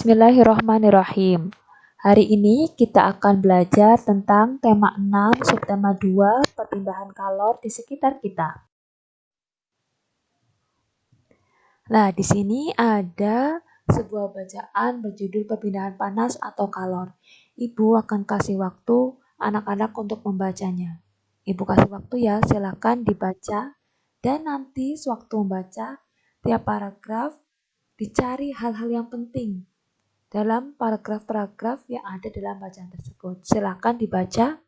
Bismillahirrahmanirrahim. Hari ini kita akan belajar tentang tema 6, subtema 2, perpindahan kalor di sekitar kita. Nah, di sini ada sebuah bacaan berjudul perpindahan panas atau kalor. Ibu akan kasih waktu anak-anak untuk membacanya. Ibu kasih waktu ya, silakan dibaca. Dan nanti sewaktu membaca, tiap paragraf dicari hal-hal yang penting dalam paragraf-paragraf yang ada dalam bacaan tersebut. Silakan dibaca.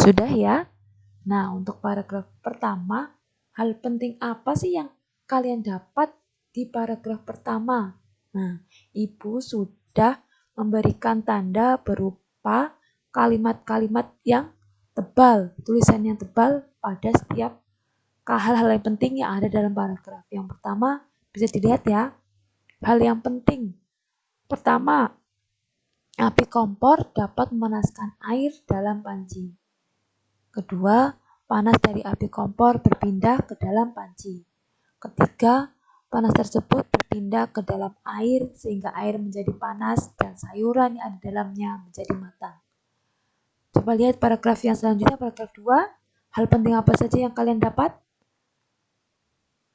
Sudah ya? Nah, untuk paragraf pertama, hal penting apa sih yang kalian dapat di paragraf pertama? Nah, Ibu sudah memberikan tanda berupa kalimat-kalimat yang tebal, tulisan yang tebal pada setiap hal-hal yang penting yang ada dalam paragraf. Yang pertama, bisa dilihat ya, hal yang penting. Pertama, api kompor dapat memanaskan air dalam panci. Kedua, panas dari api kompor berpindah ke dalam panci. Ketiga, panas tersebut berpindah ke dalam air sehingga air menjadi panas dan sayuran yang ada di dalamnya menjadi matang. Coba lihat paragraf yang selanjutnya, paragraf 2. Hal penting apa saja yang kalian dapat?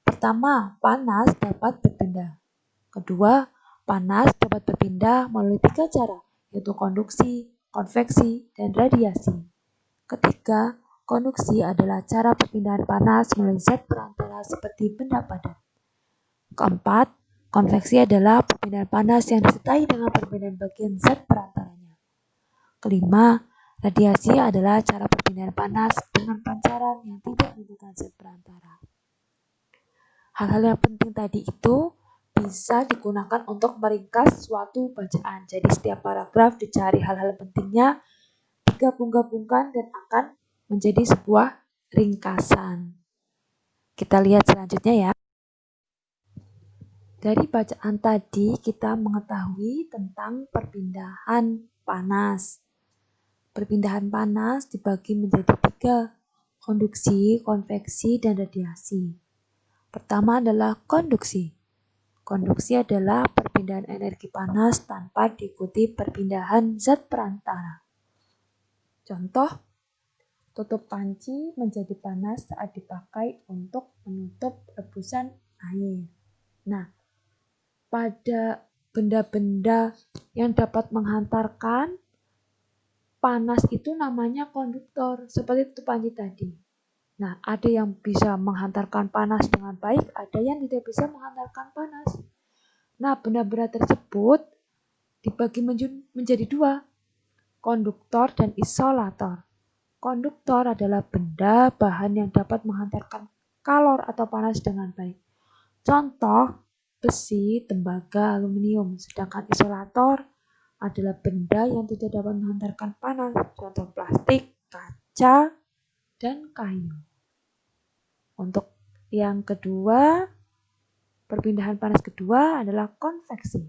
Pertama, panas dapat berpindah. Kedua, panas dapat berpindah melalui 3 cara, yaitu konduksi, konveksi, dan radiasi. Ketiga, konduksi adalah cara perpindahan panas melalui zat perantara seperti benda padat. Keempat, konveksi adalah perpindahan panas yang disertai dengan perpindahan bagian zat perantaranya. Kelima, radiasi adalah cara perpindahan panas dengan pancaran yang tidak menggunakan zat perantara. Hal-hal yang penting tadi itu bisa digunakan untuk meringkas suatu bacaan. Jadi setiap paragraf dicari hal-hal pentingnya, digabung-gabungkan dan akan menjadi sebuah ringkasan. Kita lihat selanjutnya ya. Dari bacaan tadi kita mengetahui tentang perpindahan panas. Perpindahan panas dibagi menjadi 3, konduksi, konveksi, dan radiasi. Pertama adalah konduksi. Konduksi adalah perpindahan energi panas tanpa diikuti perpindahan zat perantara. Contoh, tutup panci menjadi panas saat dipakai untuk menutup rebusan air. Nah, pada benda-benda yang dapat menghantarkan panas itu namanya konduktor, seperti tutup panci tadi. Nah, ada yang bisa menghantarkan panas dengan baik, ada yang tidak bisa menghantarkan panas. Nah, benda-benda tersebut dibagi menjadi 2, konduktor dan isolator. Konduktor adalah benda bahan yang dapat menghantarkan kalor atau panas dengan baik. Contoh, besi, tembaga, aluminium. Sedangkan isolator adalah benda yang tidak dapat menghantarkan panas. Contoh, plastik, kaca, dan kayu. Untuk yang kedua, perpindahan panas kedua adalah konveksi.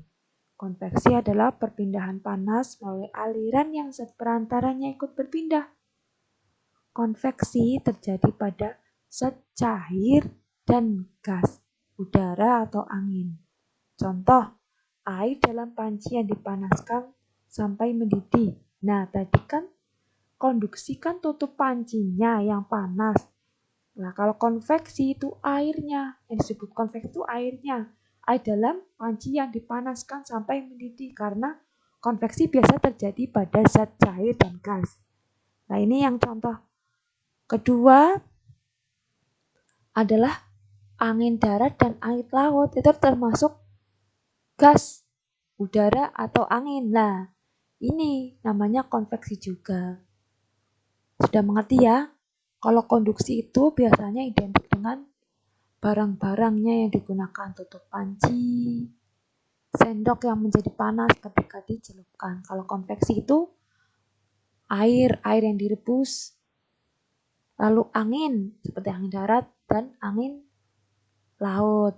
Konveksi adalah perpindahan panas melalui aliran yang zat perantaranya ikut berpindah. Konveksi terjadi pada zat cair dan gas, udara atau angin. Contoh, air dalam panci yang dipanaskan sampai mendidih. Nah, tadi kan konduksi kan tutup pancinya yang panas. Nah, kalau konveksi itu airnya, yang disebut konveksi itu airnya. Air dalam panci yang dipanaskan sampai mendidih, karena konveksi biasa terjadi pada zat cair dan gas. Nah, ini yang contoh. Kedua adalah angin darat dan angin laut, itu termasuk gas, udara atau angin. Nah, ini namanya konveksi juga. Sudah mengerti ya? Kalau konduksi itu biasanya identik dengan barang-barangnya yang digunakan, tutup panci, sendok yang menjadi panas ketika dicelupkan. Kalau konveksi itu air yang direbus, lalu angin seperti angin darat dan angin laut.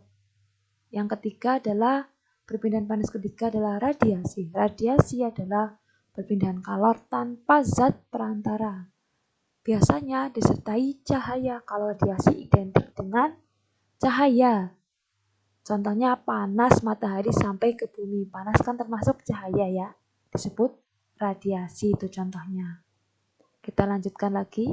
Yang ketiga adalah Perpindahan panas ketiga adalah radiasi. Radiasi adalah perpindahan kalor tanpa zat perantara. Biasanya disertai cahaya kalau radiasi identik dengan cahaya. Contohnya panas matahari sampai ke bumi. Panas kan termasuk cahaya ya. Disebut radiasi itu contohnya. Kita lanjutkan lagi.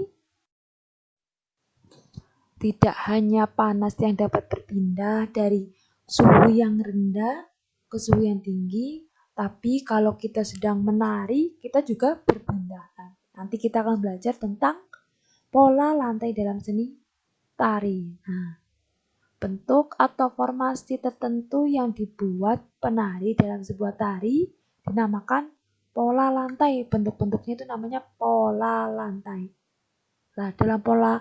Tidak hanya panas yang dapat berpindah dari suhu yang rendah ke suhu yang tinggi, tapi kalau kita sedang menari, kita juga berpindah. Nanti kita akan belajar tentang pola lantai dalam seni tari. Nah, bentuk atau formasi tertentu yang dibuat penari dalam sebuah tari dinamakan pola lantai. Bentuk-bentuknya itu namanya pola lantai. Nah, dalam pola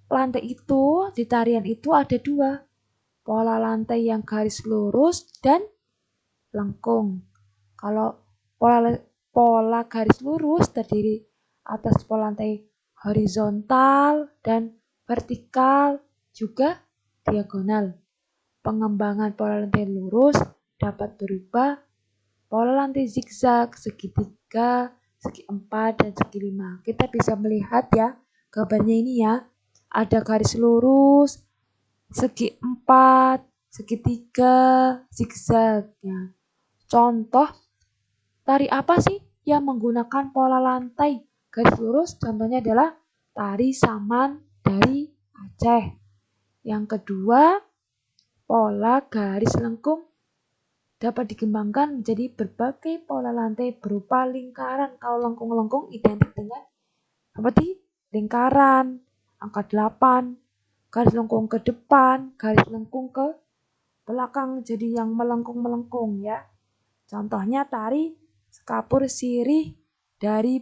lantai itu, di tarian itu ada dua. Pola lantai yang garis lurus dan lengkung. Kalau pola garis lurus terdiri atas pola lantai horizontal dan vertikal, juga diagonal. Pengembangan pola lantai lurus dapat berubah pola lantai zigzag, segitiga, segi 4, dan segi 5. Kita bisa melihat ya, gambarnya ini ya. Ada garis lurus, segi 4, segitiga, zigzag. Ya. Contoh tari apa sih yang menggunakan pola lantai garis lurus? Contohnya adalah tari Saman dari Aceh. Yang kedua, pola garis lengkung dapat dikembangkan menjadi berbagai pola lantai berupa lingkaran. Kalau lengkung-lengkung identik dengan seperti lingkaran, angka 8, garis lengkung ke depan, garis lengkung ke belakang, jadi yang melengkung-melengkung ya. Contohnya tari Sekapur Sirih dari